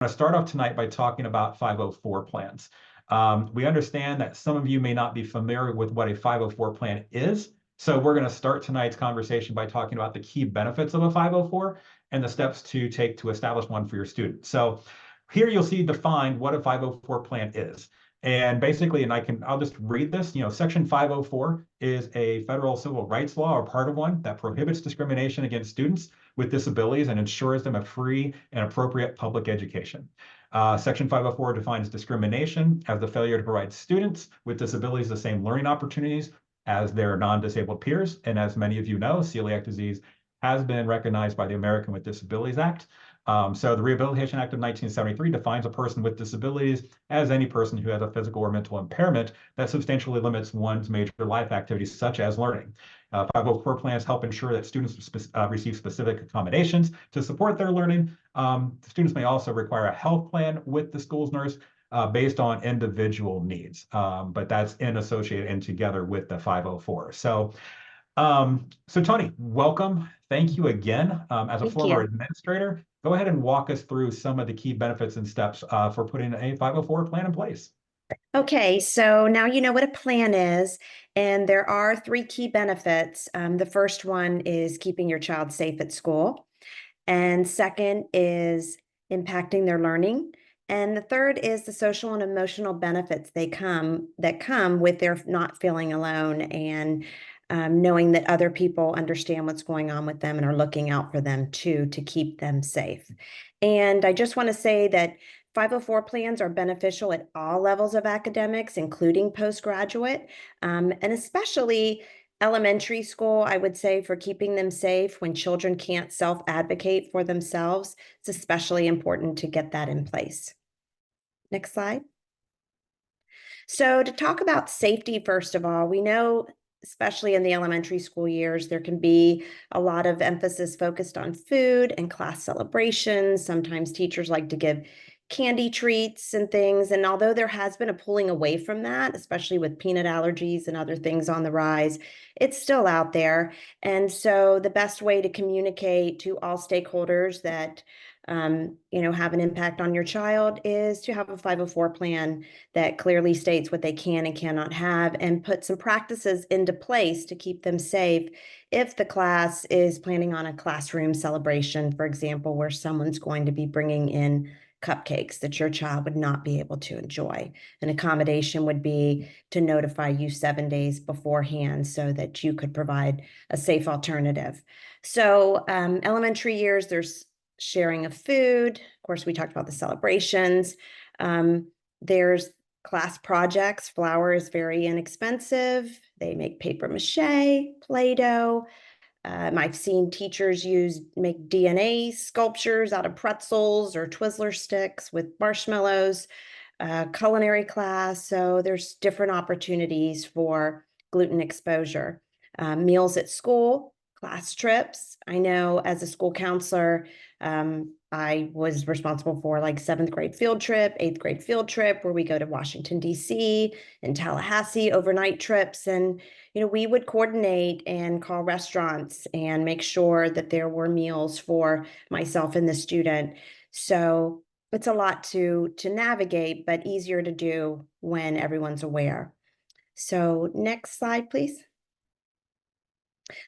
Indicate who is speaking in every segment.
Speaker 1: going to start off tonight by talking about 504 plans. We understand that some of you may not be familiar with what a 504 plan is. So we're going to start tonight's conversation by talking about the key benefits of a 504 and the steps to take to establish one for your students. So here you'll see defined what a 504 plan is. And basically, and I'll just read this, Section 504 is a federal civil rights law or part of one that prohibits discrimination against students with disabilities and ensures them a free and appropriate public education. Section 504 defines discrimination as the failure to provide students with disabilities the same learning opportunities as their non-disabled peers. And as many of you know, celiac disease has been recognized by the American with Disabilities Act. So the Rehabilitation Act of 1973 defines a person with disabilities as any person who has a physical or mental impairment that substantially limits one's major life activities, such as learning. 504 plans help ensure that students receive specific accommodations to support their learning. Students may also require a health plan with the school's nurse based on individual needs, but that's associated and together with the 504. So Tony, welcome. Thank you again. As a former administrator, go ahead and walk us through some of the key benefits and steps for putting a 504 plan in place.
Speaker 2: Okay, so now you know what a plan is, and there are three key benefits. The first one is keeping your child safe at school, and second is impacting their learning, and the third is the social and emotional benefits that come with their not feeling alone and knowing that other people understand what's going on with them and are looking out for them too to keep them safe. And I just want to say that 504 plans are beneficial at all levels of academics, including postgraduate, and especially elementary school, I would say, for keeping them safe when children can't self-advocate for themselves. It's especially important to get that in place. Next slide. So to talk about safety, first of all, we know, especially in the elementary school years, there can be a lot of emphasis focused on food and class celebrations. Sometimes teachers like to give candy treats and things. And although there has been a pulling away from that, especially with peanut allergies and other things on the rise, it's still out there. And so the best way to communicate to all stakeholders that have an impact on your child is to have a 504 plan that clearly states what they can and cannot have and put some practices into place to keep them safe if the class is planning on a classroom celebration, for example, where someone's going to be bringing in cupcakes that your child would not be able to enjoy. An accommodation would be to notify you 7 days beforehand so that you could provide a safe alternative. So elementary years, there's sharing of food. Of course, we talked about the celebrations. There's class projects. Flour is very inexpensive. They make paper mache, Play-Doh. I've seen teachers make DNA sculptures out of pretzels or Twizzler sticks with marshmallows, culinary class. So there's different opportunities for gluten exposure. Meals at school, class trips. I know as a school counselor, I was responsible for like 7th grade field trip, 8th grade field trip, where we go to Washington, D.C. and Tallahassee overnight trips. And, we would coordinate and call restaurants and make sure that there were meals for myself and the student. So it's a lot to navigate, but easier to do when everyone's aware. So next slide, please.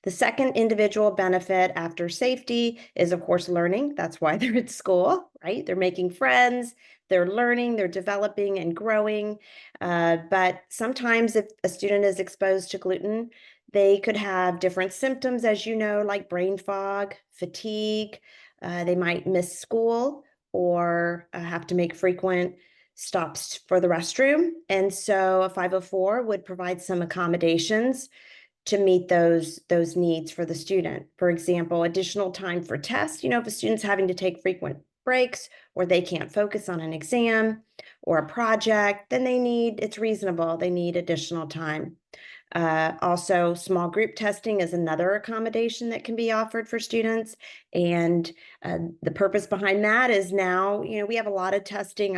Speaker 2: The second individual benefit after safety is, of course, learning. That's why they're at school, right? They're making friends, they're learning, they're developing and growing. But sometimes if a student is exposed to gluten, they could have different symptoms, as you know, like brain fog, fatigue. They might miss school or have to make frequent stops for the restroom. And so a 504 would provide some accommodations to meet those needs for the student. For example, additional time for tests. If a student's having to take frequent breaks or they can't focus on an exam or a project, then it's reasonable. They need additional time. Also, small group testing is another accommodation that can be offered for students. And the purpose behind that is now, we have a lot of testing.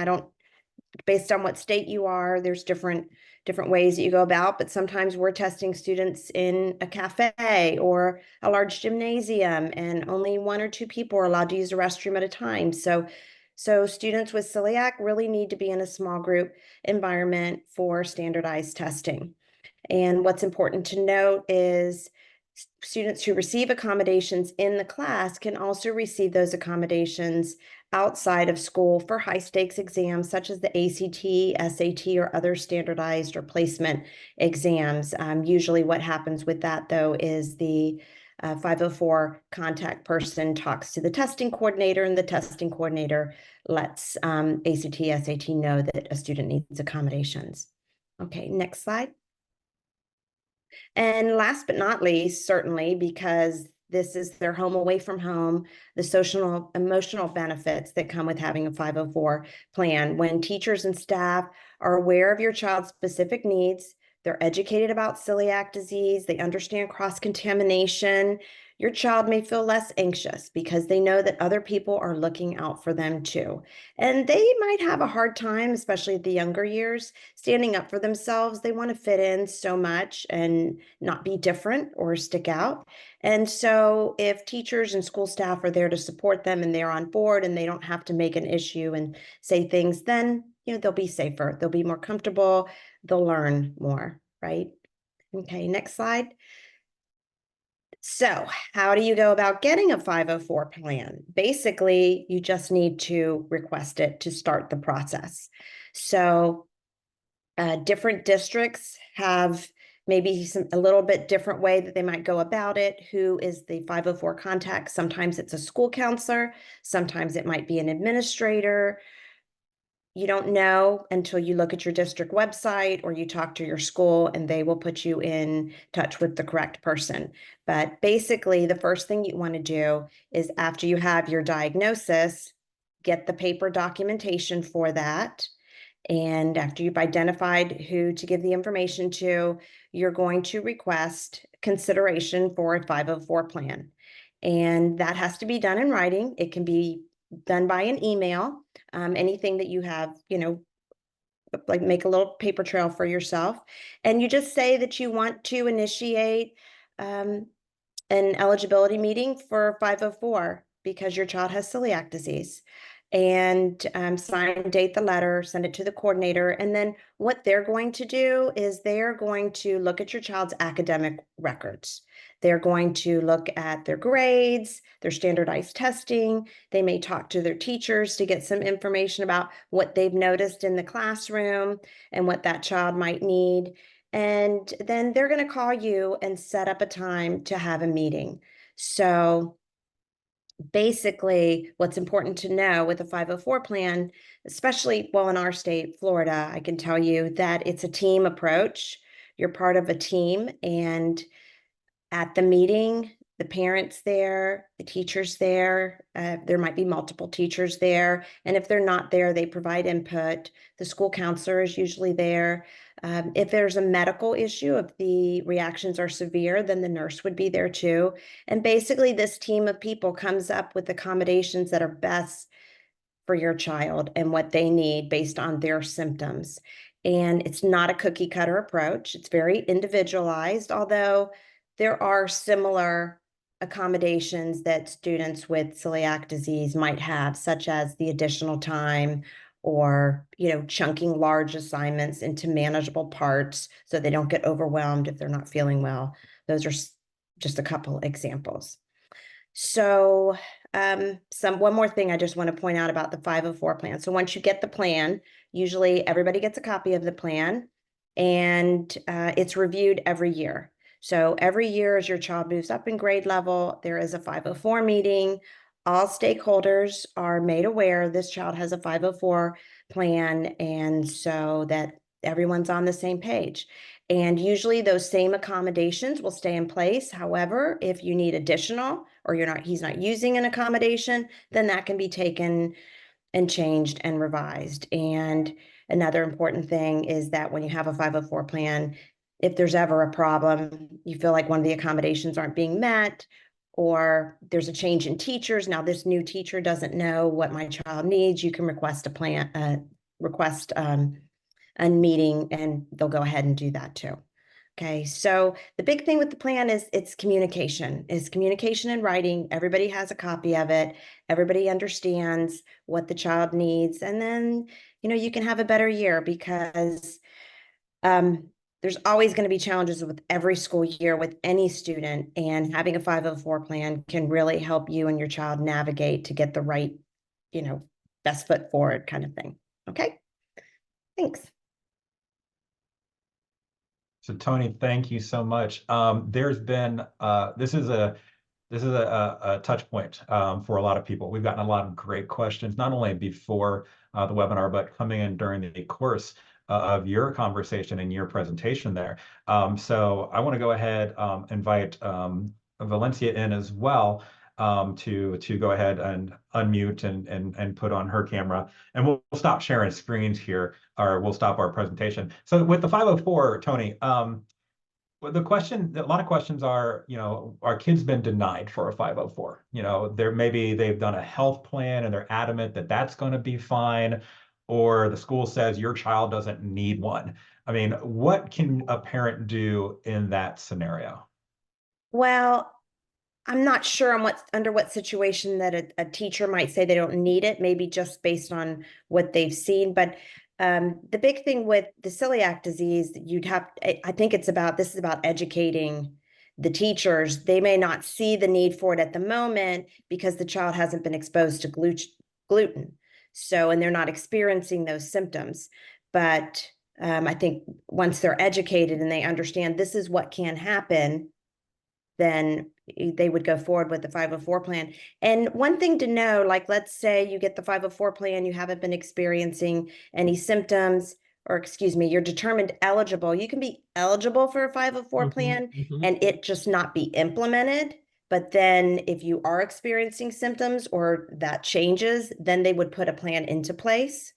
Speaker 2: Based on what state you are, there's different ways that you go about, but sometimes we're testing students in a cafe or a large gymnasium, and only 1 or 2 people are allowed to use a restroom at a time. So So students with celiac really need to be in a small group environment for standardized testing. And what's important to note is students who receive accommodations in the class can also receive those accommodations outside of school for high stakes exams such as the ACT, SAT, or other standardized or placement exams. Usually what happens with that, though, is the 504 contact person talks to the testing coordinator, and the testing coordinator lets ACT, SAT know that a student needs accommodations. Okay, next slide. And last but not least, certainly because this is their home away from home, the social emotional benefits that come with having a 504 plan. When teachers and staff are aware of your child's specific needs, they're educated about celiac disease, they understand cross-contamination, your child may feel less anxious because they know that other people are looking out for them too. And they might have a hard time, especially at the younger years, standing up for themselves. They want to fit in so much and not be different or stick out. And so if teachers and school staff are there to support them and they're on board and they don't have to make an issue and say things, then they'll be safer, they'll be more comfortable, they'll learn more, right? Okay, next slide. So how do you go about getting a 504 plan? Basically, you just need to request it to start the process. So different districts have maybe a little bit different way that they might go about it. Who is the 504 contact? Sometimes it's a school counselor. Sometimes it might be an administrator. You don't know until you look at your district website or you talk to your school, and they will put you in touch with the correct person. But basically, the first thing you want to do is, after you have your diagnosis, get the paper documentation for that. And after you've identified who to give the information to, you're going to request consideration for a 504 plan. And that has to be done in writing. It can be done by an email. Anything that you have, like make a little paper trail for yourself. And you just say that you want to initiate an eligibility meeting for 504 because your child has celiac disease. And sign and date the letter, send it to the coordinator. And then what they're going to do is they're going to look at your child's academic records. They're going to look at their grades, their standardized testing. They may talk to their teachers to get some information about what they've noticed in the classroom and what that child might need. And then they're going to call you and set up a time to have a meeting. So basically, what's important to know with a 504 plan, especially, well, in our state, Florida, I can tell you that it's a team approach. You're part of a team, and at the meeting, the parents there, the teachers there, there might be multiple teachers there. And if they're not there, they provide input. The school counselor is usually there. If there's a medical issue, if the reactions are severe, then the nurse would be there too. And basically, this team of people comes up with accommodations that are best for your child and what they need based on their symptoms. And it's not a cookie cutter approach. It's very individualized, although there are similar accommodations that students with celiac disease might have, such as the additional time or, chunking large assignments into manageable parts so they don't get overwhelmed if they're not feeling well. Those are just a couple examples. So one more thing I just want to point out about the 504 plan. So once you get the plan, usually everybody gets a copy of the plan, and it's reviewed every year. So every year as your child moves up in grade level, there is a 504 meeting. All stakeholders are made aware this child has a 504 plan, and so that everyone's on the same page. And usually those same accommodations will stay in place. However, if you need additional, or he's not using an accommodation, then that can be taken and changed and revised. And another important thing is that when you have a 504 plan, if there's ever a problem, you feel like one of the accommodations aren't being met, or there's a change in teachers, now this new teacher doesn't know what my child needs, you can request a meeting, and they'll go ahead and do that too. Okay, so the big thing with the plan is it's communication. Is communication in writing. Everybody has a copy of it. Everybody understands what the child needs, and then you can have a better year because um, there's always going to be challenges with every school year with any student, and having a 504 plan can really help you and your child navigate to get the right, you know, best foot forward kind of thing. Okay, thanks.
Speaker 1: So Tony, thank you so much. There's been this is a touch point for a lot of people. We've gotten a lot of great questions, not only before the webinar, but coming in during the course of your conversation and your presentation there. So I want to go ahead invite Valencia in as well to go ahead and unmute and put on her camera. And we'll stop sharing screens here, or we'll stop our presentation. So with the 504, Tony, well, a lot of questions are, our kids been denied for a 504? Maybe they've done a health plan and they're adamant that that's going to be fine, or the school says your child doesn't need one. I mean, what can a parent do in that scenario?
Speaker 2: Well, I'm not sure on under what situation that a teacher might say they don't need it, maybe just based on what they've seen. But the big thing with the celiac disease, I think this is about educating the teachers. They may not see the need for it at the moment because the child hasn't been exposed to gluten. So, and they're not experiencing those symptoms. But I think once they're educated and they understand this is what can happen, then they would go forward with the 504 plan. And one thing to know, like let's say you get the 504 plan, you haven't been experiencing any symptoms, or excuse me, you're determined eligible. You can be eligible for a 504 plan and it just not be implemented. But then if you are experiencing symptoms or that changes, then they would put a plan into place.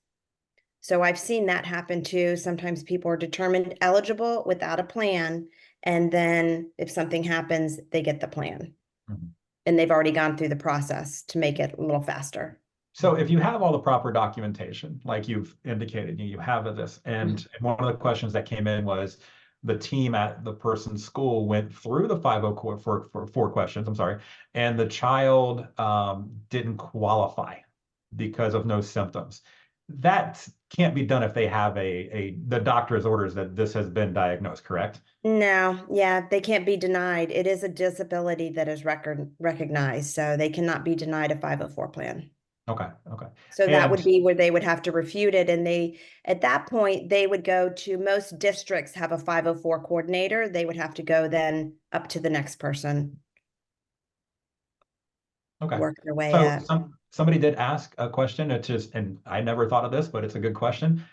Speaker 2: So I've seen that happen too. Sometimes people are determined eligible without a plan, and then if something happens, they get the plan.
Speaker 1: Mhm.
Speaker 2: And they've already gone through the process to make it a little faster.
Speaker 1: So if you have all the proper documentation, like you've indicated, you have this, and one of the questions that came in was the team at the person's school went through the 504 for four questions, I'm sorry, and the child didn't qualify because of no symptoms. That can't be done if they have the doctor's orders that this has been diagnosed, correct?
Speaker 2: No, yeah, they can't be denied. It is a disability that is recognized, so they cannot be denied a 504 plan.
Speaker 1: Okay, okay.
Speaker 2: So that
Speaker 1: And
Speaker 2: would be where they would have to refute it. And at that point, they would go to, most districts have a 504 coordinator. They would have to go then up to the next person,
Speaker 1: okay.
Speaker 2: work their way
Speaker 1: So
Speaker 2: up.
Speaker 1: somebody did ask a question. And I never thought of this, but it's a good question.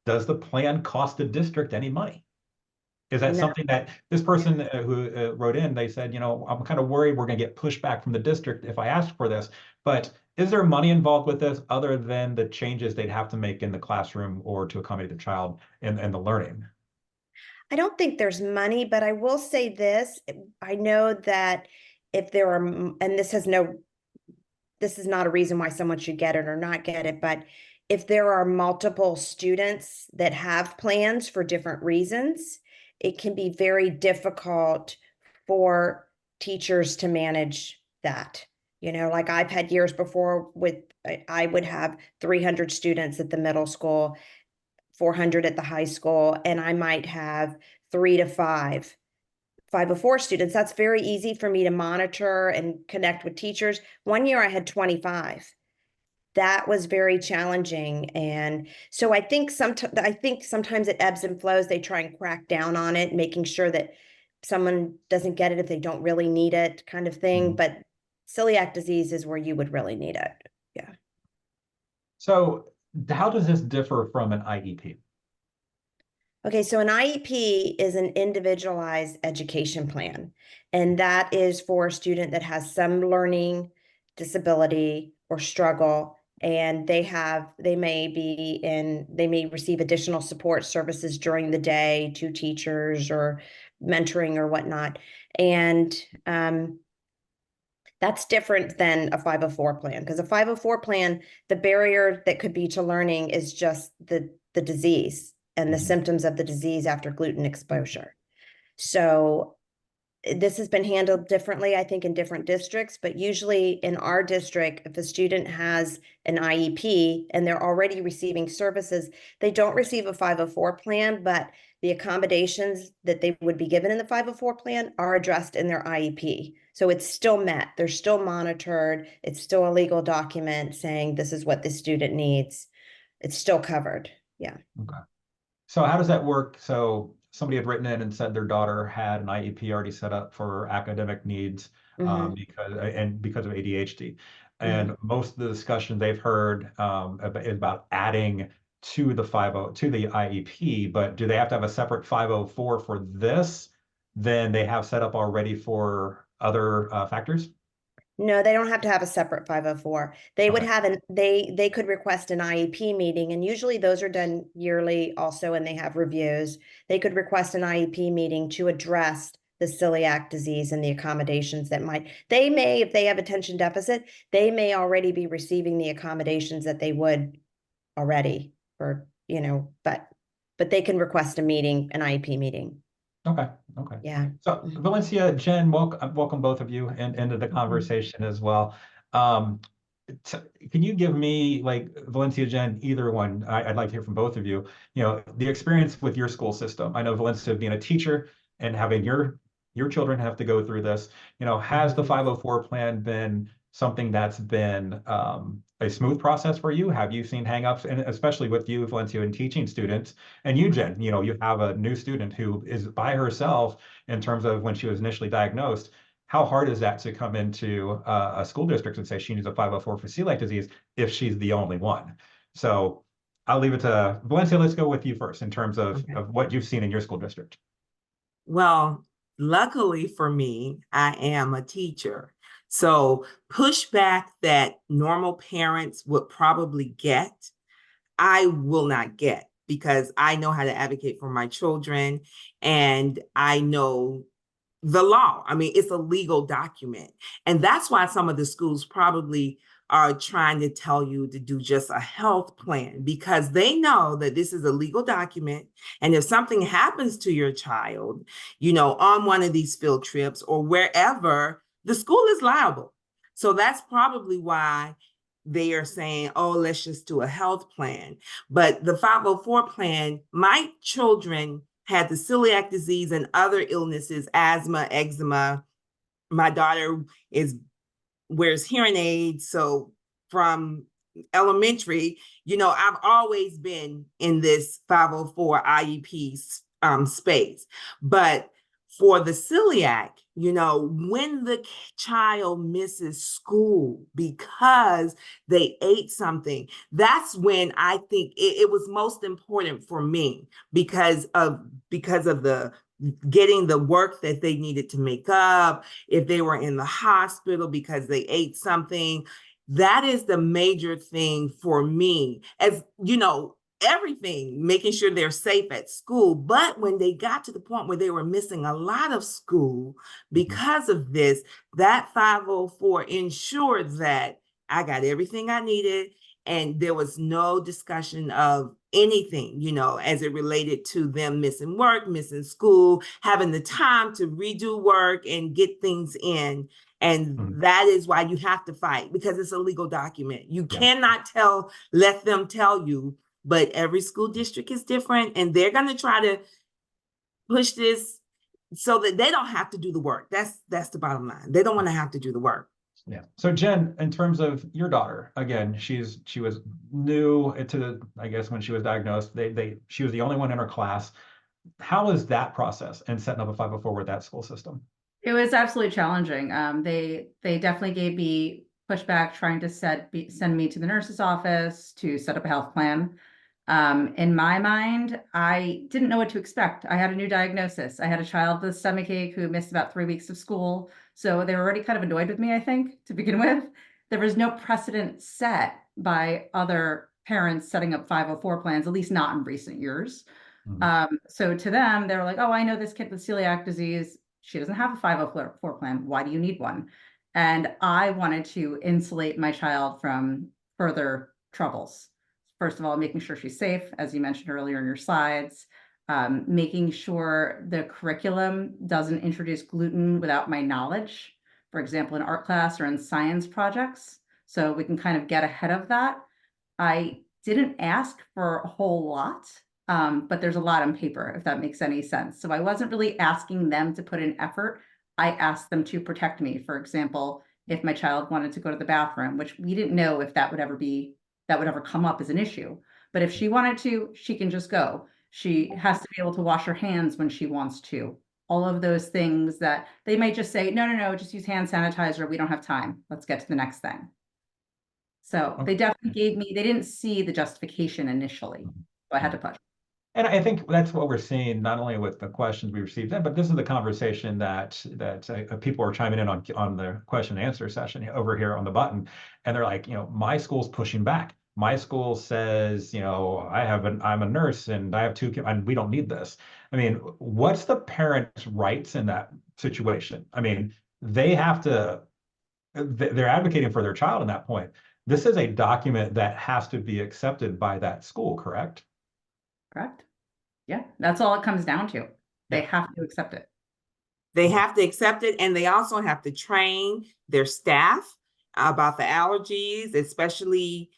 Speaker 1: Does the plan cost the district any money? Is that
Speaker 2: No,
Speaker 1: something that this person who wrote in, they said, I'm kind of worried we're going to get pushback from the district if I ask for this. But is there money involved with this other than the changes they'd have to make in the classroom or to accommodate the child and the learning?
Speaker 2: I don't think there's money, but I will say this. I know that if there are, and this is not a reason why someone should get it or not get it, but if there are multiple students that have plans for different reasons, it can be very difficult for teachers to manage that. Like I've had years before I would have 300 students at the middle school, 400 at the high school, and I might have 3 to 5 504 students. That's very easy for me to monitor and connect with teachers. One year I had 25. That was very challenging. And so I think sometimes it ebbs and flows. They try and crack down on it, making sure that someone doesn't get it if they don't really need it, kind of thing.
Speaker 1: Mhm.
Speaker 2: But celiac disease is where you would really need it. Yeah.
Speaker 1: So how does this differ from an IEP?
Speaker 2: Okay, so an IEP is an individualized education plan, and that is for a student that has some learning disability or struggle, and they may receive additional support services during the day, to teachers or mentoring or whatnot. And that's different than a 504 plan, because a 504 plan, the barrier that could be to learning is just the disease and the
Speaker 1: Mhm.
Speaker 2: symptoms of the disease after gluten exposure. So this has been handled differently, I think, in different districts, but usually in our district, if a student has an IEP and they're already receiving services, they don't receive a 504 plan, but the accommodations that they would be given in the 504 plan are addressed in their IEP. So it's still met, they're still monitored, it's still a legal document saying this is what the student needs. It's still covered, yeah.
Speaker 1: Okay. So how does that work? So somebody had written in and said their daughter had an IEP already set up for academic needs
Speaker 2: Mm-hmm.
Speaker 1: because of ADHD.
Speaker 2: Mm-hmm.
Speaker 1: And most of the discussion they've heard is about adding to the 50 to the IEP, but do they have to have a separate 504 for this than they have set up already for other factors?
Speaker 2: No, they don't have to have a separate 504. They would
Speaker 1: Okay.
Speaker 2: have they could request an IEP meeting, and usually those are done yearly also, and they have reviews. They could request an IEP meeting to address the celiac disease and the accommodations that they may, if they have attention deficit, they may already be receiving the accommodations that they would already for, but they can request a meeting, an IEP meeting.
Speaker 1: Okay. Okay.
Speaker 2: Yeah.
Speaker 1: So
Speaker 2: Mhm.
Speaker 1: Valencia, Jen, welcome both of you into the conversation as well. Um, t- can you give me, like, Valencia, Jen, either one? I'd like to hear from both of you. The experience with your school system. I know Valencia being a teacher and having your children have to go through this. Has the 504 plan been something that's been a smooth process for you? Have you seen hangups, and especially with you, Valencia, in teaching students, and you, Jen, you have a new student who is by herself in terms of when she was initially diagnosed. How hard is that to come into a school district and say she needs a 504 for celiac disease if she's the only one? So I'll leave it to Valencia. Let's go with you first in terms
Speaker 2: Okay.
Speaker 1: of what you've seen in your school district.
Speaker 3: Well, luckily for me, I am a teacher. So pushback that normal parents would probably get, I will not get because I know how to advocate for my children and I know the law. I mean, it's a legal document. And that's why some of the schools probably are trying to tell you to do just a health plan because they know that this is a legal document. And if something happens to your child, on one of these field trips or wherever, the school is liable. So that's probably why they are saying, oh, let's just do a health plan. But the 504 plan, my children had the celiac disease and other illnesses, asthma, eczema. My daughter wears hearing aids. So from elementary, I've always been in this 504 IEP space. But for the celiac, when the child misses school because they ate something, that's when I think it was most important for me because of the getting the work that they needed to make up, if they were in the hospital because they ate something. That is the major thing for me, as everything, making sure they're safe at school. But when they got to the point where they were missing a lot of school because of this, that 504 ensured that I got everything I needed. And there was no discussion of anything, as it related to them missing work, missing school, having the time to redo work and get things in. And
Speaker 1: Mhm.
Speaker 3: that is why you have to fight because it's a legal document. You
Speaker 1: Yeah.
Speaker 3: cannot let them tell you, but every school district is different and they're going to try to push this so that they don't have to do the work. That's the bottom line. They don't want to have to do the work.
Speaker 1: Yeah. So Jen, in terms of your daughter, again, she was new to, I guess, when she was diagnosed. She was the only one in her class. How is that process and setting up a 504 with that school system?
Speaker 4: It was absolutely challenging. They definitely gave me pushback trying to send me to the nurse's office to set up a health plan. In my mind, I didn't know what to expect. I had a new diagnosis. I had a child with stomachache who missed about 3 weeks of school. So they were already kind of annoyed with me, I think, to begin with. There was no precedent set by other parents setting up 504 plans, at least not in recent years. So to them, they were like, oh, I know this kid with celiac disease. She doesn't have a 504 plan. Why do you need one? And I wanted to insulate my child from further troubles. First of all, making sure she's safe, as you mentioned earlier in your slides, making sure the curriculum doesn't introduce gluten without my knowledge, for example, in art class or in science projects. So we can kind of get ahead of that. I didn't ask for a whole lot, but there's a lot on paper, if that makes any sense. So I wasn't really asking them to put in effort. I asked them to protect me. For example, if my child wanted to go to the bathroom, which we didn't know if that would ever come up as an issue. But if she wanted to, she can just go. She has to be able to wash her hands when she wants to. All of those things that they might just say, no, no, no, just use hand sanitizer. We don't have time. Let's get to the next thing. So they definitely they didn't see the justification initially. So I had to push.
Speaker 1: And I think that's what we're seeing, not only with the questions we received, but this is the conversation that people are chiming in on the question and answer session over here on the button. And they're like, my school's pushing back. My school says, I'm a nurse and I have 2 kids and we don't need this. I mean, what's the parent's rights in that situation? I mean, they're advocating for their child in that point. This is a document that has to be accepted by that school, correct?
Speaker 4: Correct. Yeah, that's all it comes down to. They have to accept it.
Speaker 3: They have to accept it, and they also have to train their staff about the allergies, especially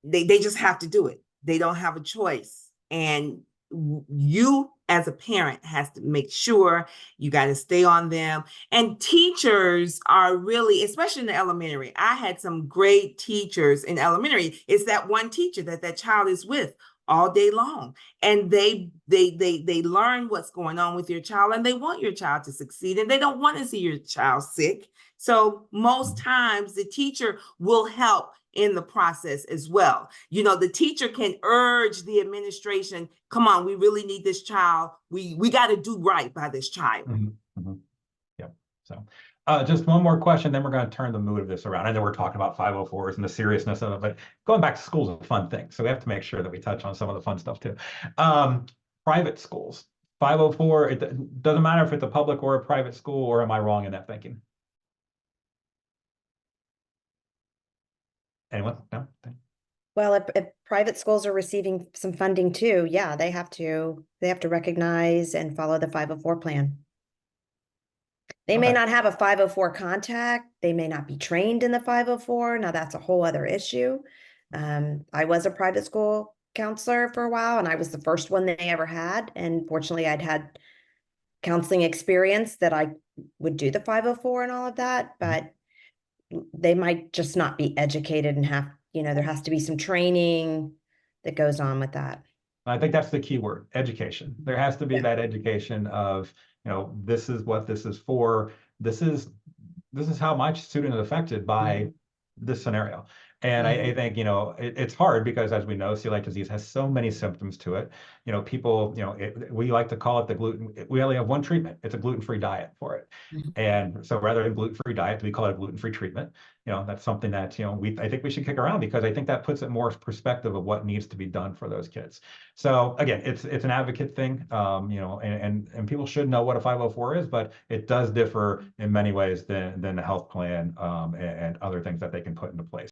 Speaker 3: they just have to do it. They don't have a choice. And you as a parent has to make sure you got to stay on them. And teachers are really, especially in the elementary, I had some great teachers in elementary. It's that one teacher that child is with all day long, and they learn what's going on with your child, and they want your child to succeed, and they don't want to see your child sick. So most times the teacher will help in the process as well. The teacher can urge the administration, come on, we really need this child. We got to do right by this child.
Speaker 1: Yep. So just one more question, then we're going to turn the mood of this around. I know we're talking about 504s and the seriousness of it, but going back to school is a fun thing. So we have to make sure that we touch on some of the fun stuff too. Private schools, 504, it doesn't matter if it's a public or a private school, or am I wrong in that thinking? Anyone? No?
Speaker 2: Well, if private schools are receiving some funding too, yeah, they have to recognize and follow the 504 plan. They may not have a 504 contact. They may not be trained in the 504. Now that's a whole other issue. I was a private school counselor for a while, and I was the first one they ever had. And fortunately, I'd had counseling experience that I would do the 504 and all of that, but they might just not be educated and there has to be some training that goes on with that.
Speaker 1: I think that's the key word, education. There has to be that education of, this is what this is for. This is how my student is affected by this scenario. And I think, it's hard because, as we know, celiac disease has so many symptoms to it. People, we like to call it we only have one treatment. It's a gluten-free diet for it. And so rather than gluten-free diet, we call it a gluten-free treatment. That's something that, I think we should kick around, because I think that puts it more perspective of what needs to be done for those kids. So again, it's an advocate thing, and people should know what a 504 is, but it does differ in many ways than the health plan and other things that they can put into place.